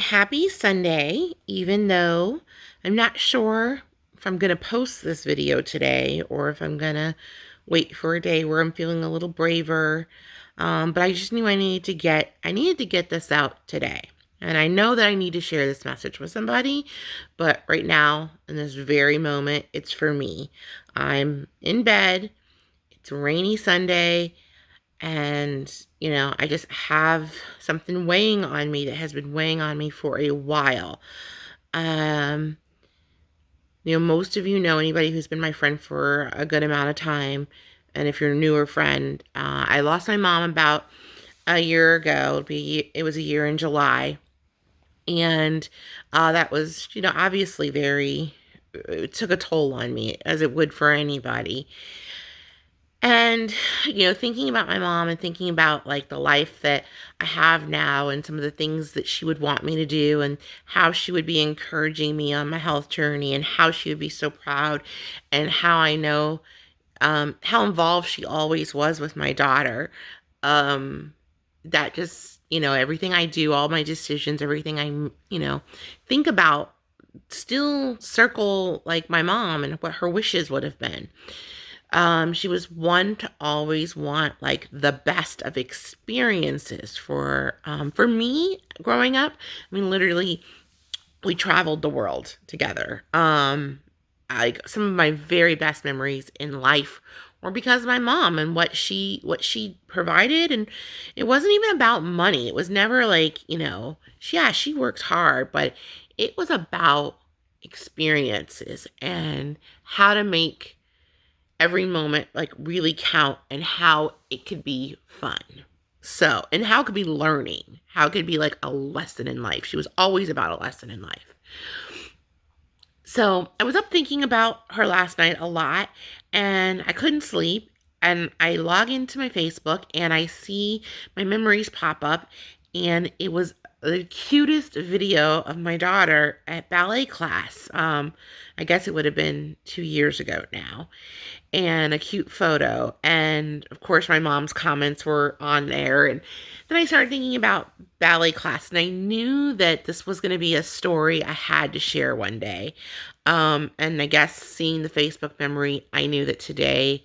happy Sunday, even though I'm not sure if I'm going to post this video today or if I'm going to wait for a day where I'm feeling a little braver. But I just knew I needed to get this out today. And I know that I need to share this message with somebody, but right now, in this very moment, it's for me. I'm in bed. It's a rainy Sunday. And, I just have something weighing on me that has been weighing on me for a while. Um, most of you know anybody who's been my friend for a good amount of time. And if you're a newer friend, I lost my mom about a year ago. It was a year in July. And that was, obviously it took a toll on me, as it would for anybody. And, thinking about my mom and thinking about like the life that I have now and some of the things that she would want me to do and how she would be encouraging me on my health journey and how she would be so proud and how I know how involved she always was with my daughter. That just, everything I do, all my decisions, everything think about still circle like my mom and what her wishes would have been. She was one to always want like the best of experiences for me growing up. I mean, literally, we traveled the world together. Some of my very best memories in life were because of my mom and what she provided, and it wasn't even about money. It was never like she worked hard, but it was about experiences and how to make every moment like really count and how it could be fun. So, and how it could be learning, how it could be like a lesson in life. She was always about a lesson in life. So, I was up thinking about her last night a lot and I couldn't sleep. And I log into my Facebook and I see my memories pop up, and it was the cutest video of my daughter at ballet class. I guess it would have been 2 years ago now, and a cute photo. And of course, my mom's comments were on there. And then I started thinking about ballet class, and I knew that this was going to be a story I had to share one day. And I guess seeing the Facebook memory, I knew that today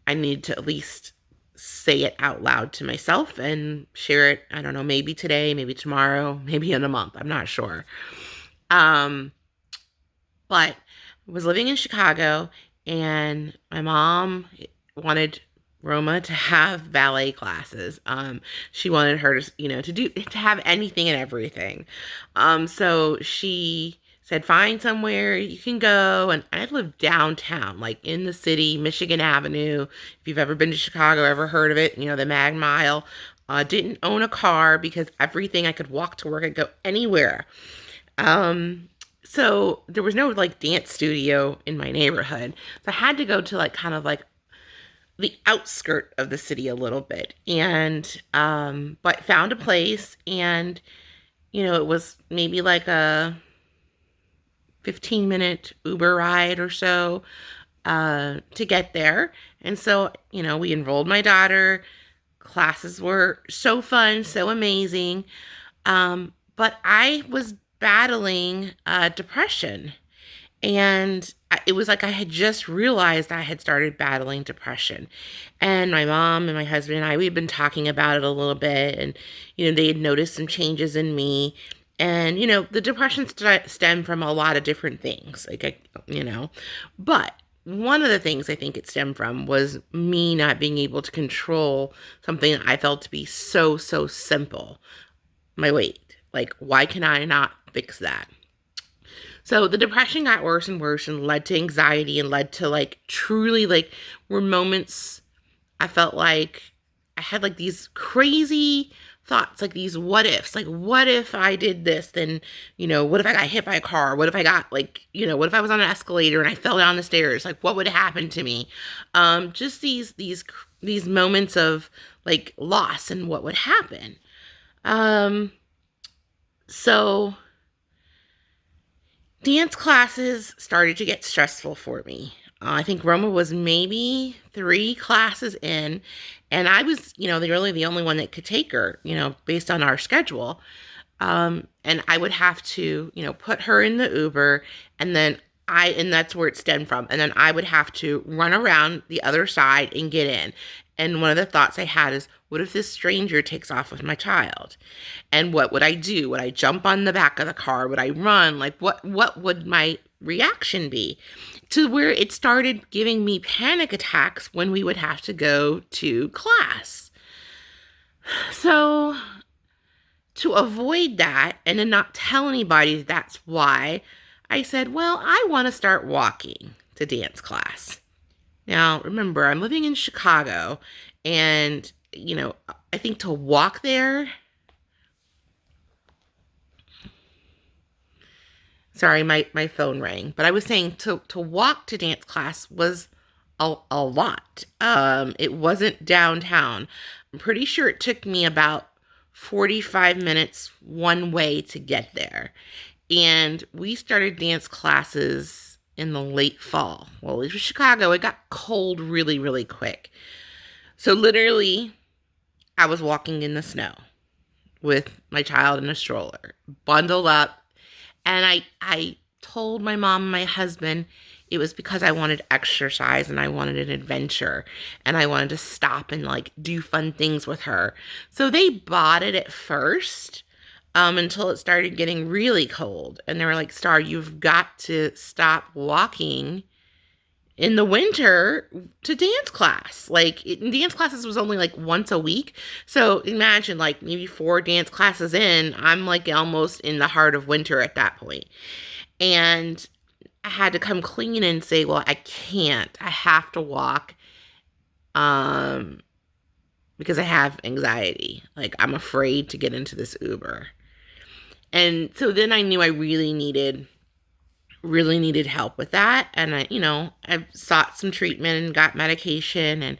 I need to at least say it out loud to myself and share it. I don't know, maybe today, maybe tomorrow, maybe in a month. I'm not sure. But I was living in Chicago, and my mom wanted Roma to have ballet classes. She wanted her to, to have anything and everything. So she said, find somewhere you can go. And I live downtown, like in the city, Michigan Avenue. If you've ever been to Chicago, ever heard of it, the Mag Mile. Didn't own a car because everything I could walk to work, I could go anywhere. So there was no like dance studio in my neighborhood. So I had to go to like kind of like the outskirt of the city a little bit. And but found a place, and it was maybe like a 15-minute Uber ride or so to get there. And so, we enrolled my daughter. Classes were so fun, so amazing. But I was battling depression. And it was like I had just realized I had started battling depression. And my mom and my husband and I, we'd been talking about it a little bit. And, they had noticed some changes in me. And, the depression stemmed from a lot of different things. But one of the things I think it stemmed from was me not being able to control something that I felt to be so, so simple. My weight. Like, why can I not fix that? So the depression got worse and worse and led to anxiety and led to like truly like were moments I felt like I had like these crazy thoughts, like these what ifs, like what if I did this, then, what if I got hit by a car? What if I got like, what if I was on an escalator and I fell down the stairs? Like what would happen to me? Just these moments of like loss and what would happen. So dance classes started to get stressful for me. I think Roma was maybe 3 classes in, and I was, really the only one that could take her, based on our schedule. And I would have to, put her in the Uber, and then and that's where it stemmed from. And then I would have to run around the other side and get in. And one of the thoughts I had is, what if this stranger takes off with my child? And what would I do? Would I jump on the back of the car? Would I run? Like, what would my reaction be? To where it started giving me panic attacks when we would have to go to class. So to avoid that and to not tell anybody that's why, I said, well, I want to start walking to dance class. Now, remember, I'm living in Chicago, and, I think to walk there, sorry, my phone rang, but I was saying to walk to dance class was a lot. It wasn't downtown. I'm pretty sure it took me about 45 minutes one way to get there. And we started dance classes in the late fall. Well, it was Chicago. It got cold really, really quick. So literally, I was walking in the snow with my child in a stroller, bundled up. And I told my mom and my husband it was because I wanted exercise and I wanted an adventure and I wanted to stop and like do fun things with her. So they bought it at first until it started getting really cold. And they were like, Star, you've got to stop walking in the winter to dance class. Like, dance classes was only like once a week. So imagine like maybe 4 dance classes in, I'm like almost in the heart of winter at that point. And I had to come clean and say, well, I can't. I have to walk because I have anxiety. Like, I'm afraid to get into this Uber. And so then I knew I really needed help with that. And I sought some treatment and got medication, and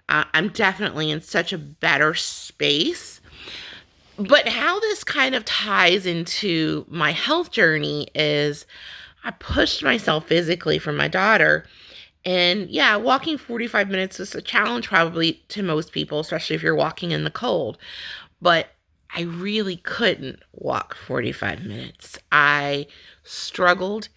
I'm definitely in such a better space. But how this kind of ties into my health journey is I pushed myself physically for my daughter. And yeah, walking 45 minutes is a challenge probably to most people, especially if you're walking in the cold. But I really couldn't walk 45 minutes. I struggled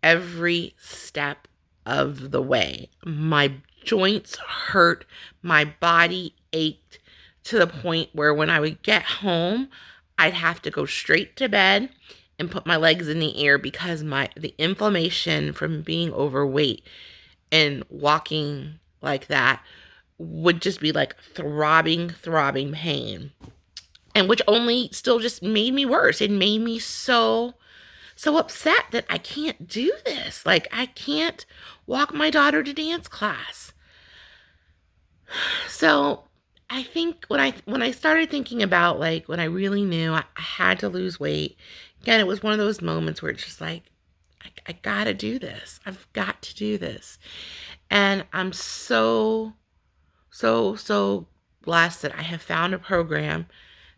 every step of the way. My joints hurt, my body ached to the point where when I would get home, I'd have to go straight to bed and put my legs in the air because the inflammation from being overweight and walking like that would just be like throbbing pain. And which only still just made me worse. It made me so upset that I can't do this. Like, I can't walk my daughter to dance class. So I think when I started thinking about like when I really knew I had to lose weight, again, it was one of those moments where it's just like, I gotta do this. I've got to do this. And I'm so blessed that I have found a program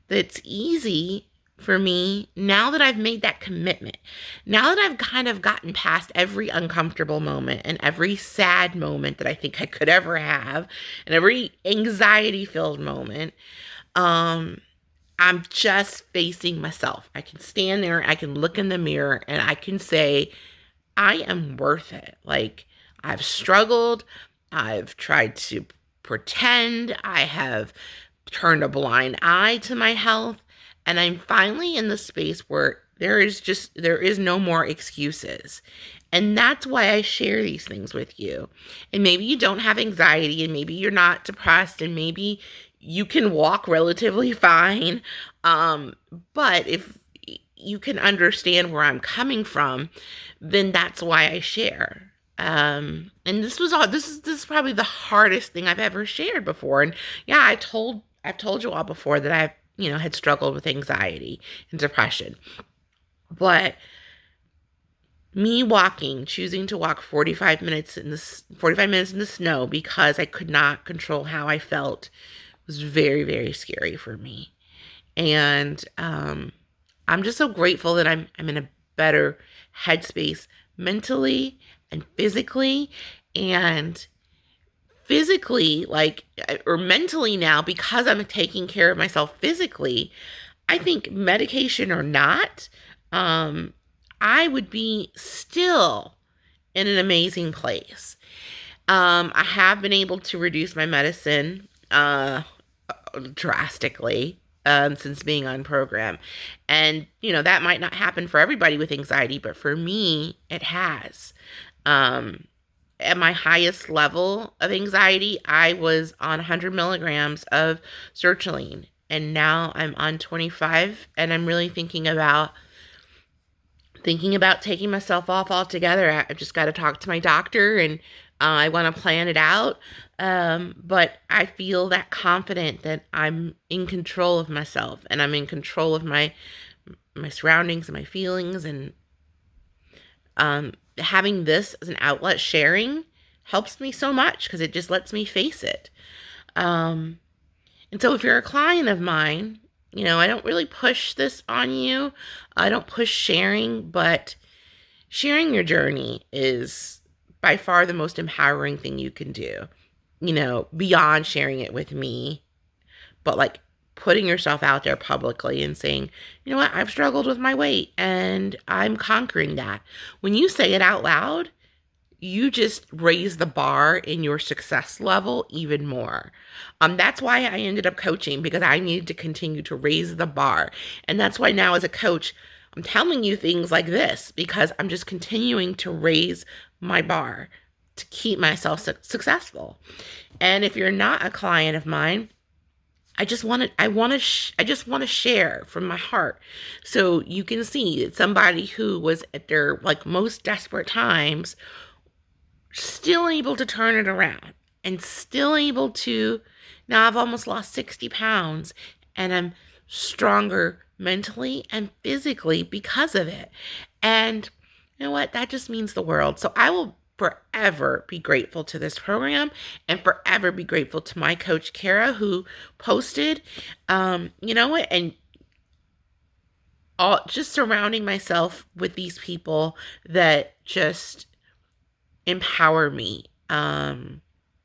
that's easy for me now that I've made that commitment. Now that I've kind of gotten past every uncomfortable moment and every sad moment that I think I could ever have and every anxiety-filled moment, I'm just facing myself. I can stand there, I can look in the mirror, and I can say, I am worth it. Like, I've struggled, I've tried to pretend, I have turned a blind eye to my health, and I'm finally in the space where there is no more excuses. And that's why I share these things with you. And maybe you don't have anxiety, and maybe you're not depressed, and maybe you can walk relatively fine. But if you can understand where I'm coming from, then that's why I share. And this is probably the hardest thing I've ever shared before. And yeah, I've told you all before that I've, had struggled with anxiety and depression. But me choosing to walk 45 minutes in the snow because I could not control how I felt was very, very scary for me. And I'm just so grateful that I'm in a better headspace mentally and physically. And physically, or mentally now, because I'm taking care of myself physically, I think medication or not, I would be still in an amazing place. I have been able to reduce my medicine drastically since being on program. And, that might not happen for everybody with anxiety, but for me, it has. At my highest level of anxiety, I was on 100 milligrams of sertraline, and now I'm on 25, and I'm really thinking about taking myself off altogether. I've just got to talk to my doctor, and I want to plan it out. But I feel that confident that I'm in control of myself, and I'm in control of my surroundings and my feelings, and having this as an outlet, sharing, helps me so much because it just lets me face it. And so if you're a client of mine, I don't really push this on you. I don't push sharing, but sharing your journey is by far the most empowering thing you can do, beyond sharing it with me, but like putting yourself out there publicly and saying, you know what, I've struggled with my weight and I'm conquering that. When you say it out loud, you just raise the bar in your success level even more. That's why I ended up coaching, because I needed to continue to raise the bar. And that's why now as a coach, I'm telling you things like this, because I'm just continuing to raise my bar to keep myself successful. And if you're not a client of mine, I just want to share from my heart, so you can see that somebody who was at their most desperate times still able to turn it around, and still able to, now I've almost lost 60 pounds, and I'm stronger mentally and physically because of it. And you know what? That just means the world. So I will forever be grateful to this program, and forever be grateful to my coach, Kara, who posted, and all, just surrounding myself with these people that just empower me,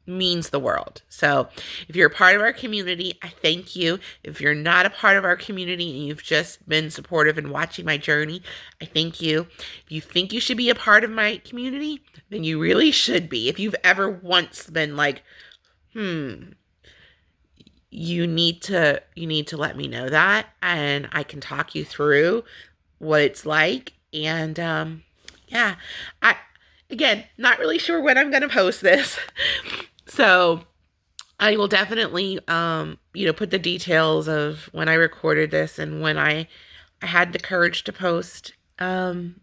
means the world. So if you're a part of our community, I thank you. If you're not a part of our community and you've just been supportive and watching my journey, I thank you. If you think you should be a part of my community, then you really should be. If you've ever once been like, you need to let me know that, and I can talk you through what it's like. And yeah, again, not really sure when I'm going to post this. So I will definitely, put the details of when I recorded this and when I had the courage to post in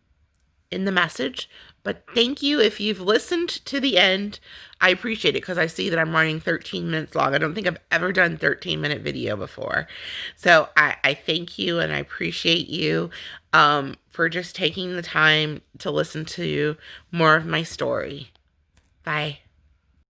the message. But thank you if you've listened to the end. I appreciate it, because I see that I'm running 13 minutes long. I don't think I've ever done 13-minute video before. So I thank you, and I appreciate you for just taking the time to listen to more of my story. Bye.